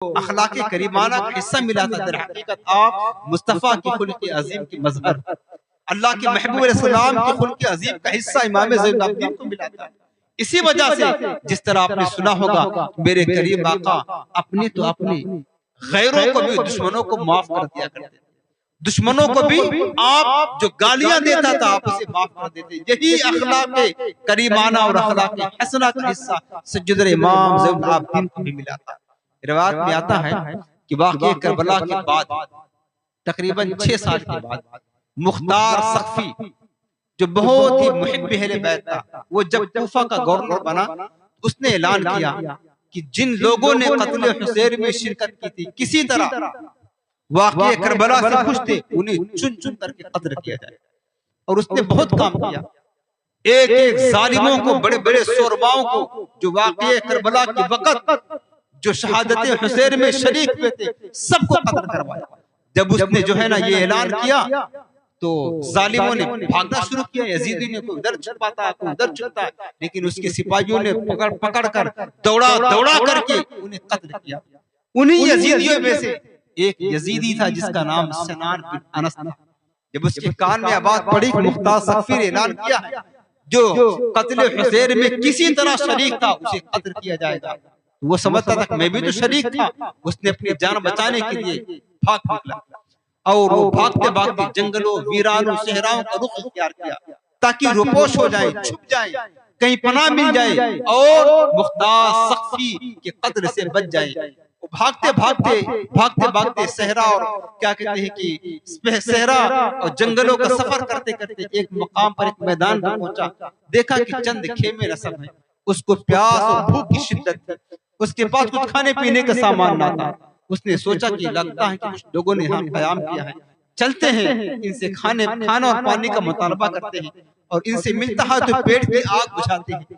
اخلاق کریمانہ کا حصہ ملا تھا، در حقیقت آپ مصطفیٰ کی خلق عظیم کی مظہر، اللہ کے محبوب علیہ السلام کی خلق عظیم کا حصہ امام زین العابدین کو ملا تھا۔ اسی وجہ سے جس طرح آپ نے سنا ہوگا میرے کریم آقا اپنے تو اپنے غیروں کو بھی دشمنوں کو معاف کر دیا کرتے، دشمنوں کو بھی آپ جو گالیاں دیتا تھا آپ اسے معاف کر دیتے۔ یہی اخلاق کریمانہ اور اخلاق حسنہ کا حصہ سیدنا امام زین العابدین کو بھی ملا تھا۔ روایت میں آتا ہے کہ واقعہ کربلا کے بعد تقریباً 6 سال کے بعد مختار سقفی جو بہت ہی محب اہل بیت تھا، وہ جب کوفہ کا گورنر بنا اس نے اعلان کیا کہ جن لوگوں نے قتل حسین میں شرکت کی تھی کسی طرح واقعہ کربلا سے خوش تھے انہیں چن چن کر کے قتل کیا جائے۔ اور اس نے بہت کام کیا، ایک ایک ظالموں کو، بڑے بڑے سورماؤں کو جو واقعہ کربلا کے وقت جو شہادت حسین میں شریک ہوئے تھے سب کو قتل کروایا۔ جب اس نے جو ہے نا یہ اعلان کیا تو ظالموں نے بھاگنا شروع کیا، یزیدی نے کوئی ادھر چھپاتا کوئی ادھر چھپتا، لیکن اس کے سپاہیوں نے پکڑ کر دوڑا کر کے انہیں قتل کیا۔ انہی یزیدیوں میں سے ایک یزیدی تھا جس کا نام سنان بن انس تھا۔ جب اس کے کان میں آواز پڑی کہ مختار سقفی نے اعلان کیا جو قتل حسین میں کسی طرح شریک تھا اسے قتل کیا جائے گا، وہ سمجھتا تھا کہ میں بھی تو شریک تھا۔ اس نے اپنی جان بچانے کے لیے بھاگ نکلا اور وہ بھاگتے بھاگتے جنگلوں، ویرانوں، صحراؤں کا رخ اختیار کیا تاکہ روپوش ہو جائیں، چھپ جائیں، کہیں پناہ مل جائے اور مختار سقفی کے قتل سے بچ جائیں۔ وہ بھاگتے بھاگتے صحرا اور کیا کہتے ہیں کہ صحرا اور جنگلوں کا سفر کرتے کرتے ایک مقام پر ایک میدان پر پہنچا، دیکھا کہ چند خیمے نصب ہیں۔ اس کو پیاس اور بھوک کی شدت تھی، اس کے پاس کچھ کھانے پینے کا سامان نہ تھا۔ اس نے سوچا کہ لگتا ہے کہ کچھ لوگوں نے یہاں قیام کیا ہے، چلتے ہیں ان سے کھانا اور پانی کا مطالبہ کرتے ہیں اور ان سے ملتا ہے تو پیٹ کی آگ بجھاتے ہیں۔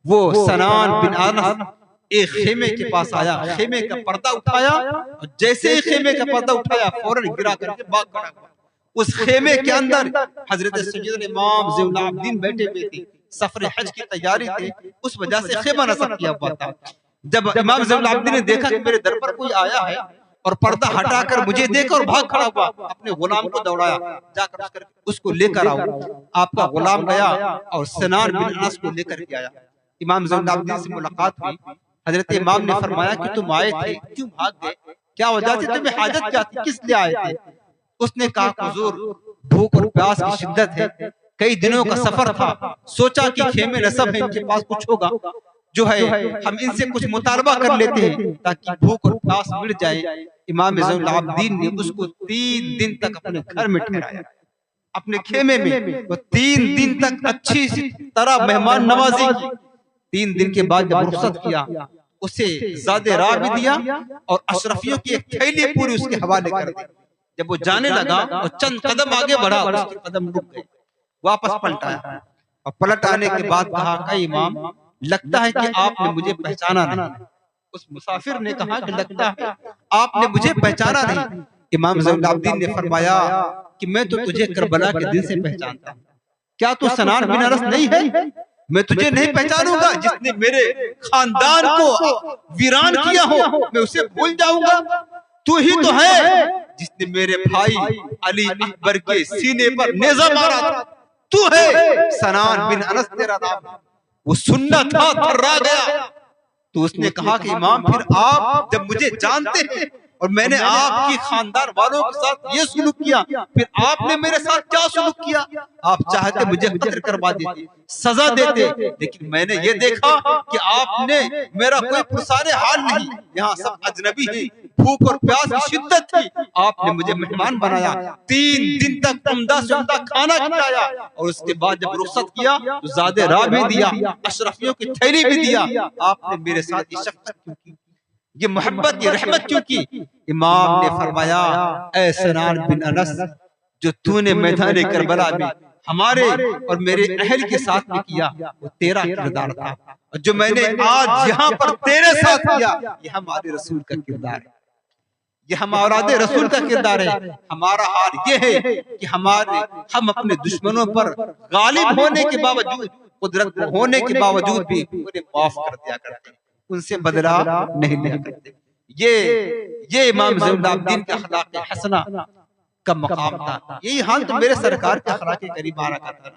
وہ سنان بن انس ایک خیمے کے پاس آیا، خیمے کا پردہ اٹھایا اور جیسے ہی خیمے کا پردہ اٹھایا فوراً گرا کر کے بھاگ کھڑا ہوا۔ اس خیمے کے اندر حضرت سیدنا امام زین العابدین بیٹھے ہوئے تھے، سفر حج کی تیاری تھی، اس وجہ سے خیمہ نصب کیا ہوا تھا۔ جب امام زین العابدین نے دیکھا کہ میرے در پر کوئی آیا ہے اور پردہ ہٹا کر مجھے دیکھا اور بھاگ کھڑا ہوا، اپنے غلام کو دوڑایا، جا کر اس کو لے کر آؤ۔ آپ کا غلام گیا اور سنان بن انس کو لے کر کے آیا۔ امام زین العابدین سے ملاقات ہوئی، حضرت امام نے فرمایا کہ تم آئے تھے، کیوں بھاگ گئے، کیا وجہ تھی، تمہیں حاجت کیا تھی، کس لیے آئے تھے؟ اس نے کہا حضور بھوک اور پیاس کی شدت ہے، کئی دنوں کا سفر تھا، سوچا کہ خیمے نصب ہیں، ان کے پاس کچھ ہوگا جو ہے ہم ان سے کچھ مطالبہ کر لیتے ہیں تاکہ بھوک اور پیاس مٹ جائے۔ امام زین العابدین نے اس کو 3 دن تک اپنے گھر میں ٹھہرایا، اپنے خیمے میں، وہ 3 دن تک اچھی طرح مہمان نوازی کی۔ 3 دن کے بعد جب رخصت کیا اسے زادِ راہ بھی دیا اور اشرفیوں کی ایک تھیلی پوری اس کے حوالے کر دی۔ جب وہ جانے لگا اور چند قدم آگے بڑھا اور اس کے قدم رک گئے، واپس پلٹ آیا اور پلٹ آنے کے بعد کہا کہ امام لگتا ہے کہ آپ نے مجھے پہچانا نہیں۔ اس مسافر نے کہا کہ لگتا ہے آپ نے مجھے پہچانا نہیں۔ امام زین العابدین نے فرمایا کہ میں تو تجھے کربلا کے دن سے پہچانتا ہوں، کیا تو سنان بن انس نہیں ہے؟ میں تجھے نہیں پہچانوں گا، جس نے میرے خاندان کو ویران کیا ہو میں اسے بھول جاؤں گا؟ تو ہی تو ہے جس نے میرے بھائی علی اکبر کے سینے پر نیزہ مارا تھا، تو ہے سنان بن انس تیرا نام ہے۔ وہ سننا تھا، تھرا گیا۔ تو اس نے کہا کہ امام پھر آپ جب مجھے جانتے ہیں اور میں نے آپ کی خاندان والوں کے ساتھ یہ سلوک کیا، پھر آپ نے میرے ساتھ کیا سلوک کیا؟ آپ چاہتے مجھے قتل کروا دیتے، سزا دیتے، لیکن میں نے یہ دیکھا کہ آپ نے میرا کوئی پرسان حال نہیں، یہاں سب اجنبی ہیں، بھوک اور پیاس کی شدت تھی، آپ نے مجھے مہمان بنایا، 3 دن تک عمدہ سے عمدہ کھانا کھلایا اور اس کے بعد جب رخصت کیا تو زادِ راہ بھی دیا، اشرفیوں کی تھیلی بھی دیا۔ آپ نے میرے ساتھ یہ شفقت کیوں کی، یہ محبت، یہ رحمت کیوں کی؟ امام نے فرمایا اے سنان بن انس، جو تو نے میدان کربلا میں ہمارے اور میرے اہل کے ساتھ میں کیا وہ تیرا کردار تھا، اور جو میں نے آج یہاں پر تیرے ساتھ کیا یہ ہمارے رسول کا کردار ہے، یہ ہمارا رسول کا کردار ہے۔ ہمارا حال یہ ہے کہ ہم اپنے دشمنوں پر غالب ہونے کے باوجود، قدرت ہونے کے باوجود بھی انہیں معاف کر دیا کرتے ہیں، ان سے بدلہ نہیں لیا کرتے۔ یہ امام زین العابدین کے اخلاق حسنہ کا مقام تھا. یہی حال تو میرے سرکار کے اخلاق قریب آ رہا کرتا.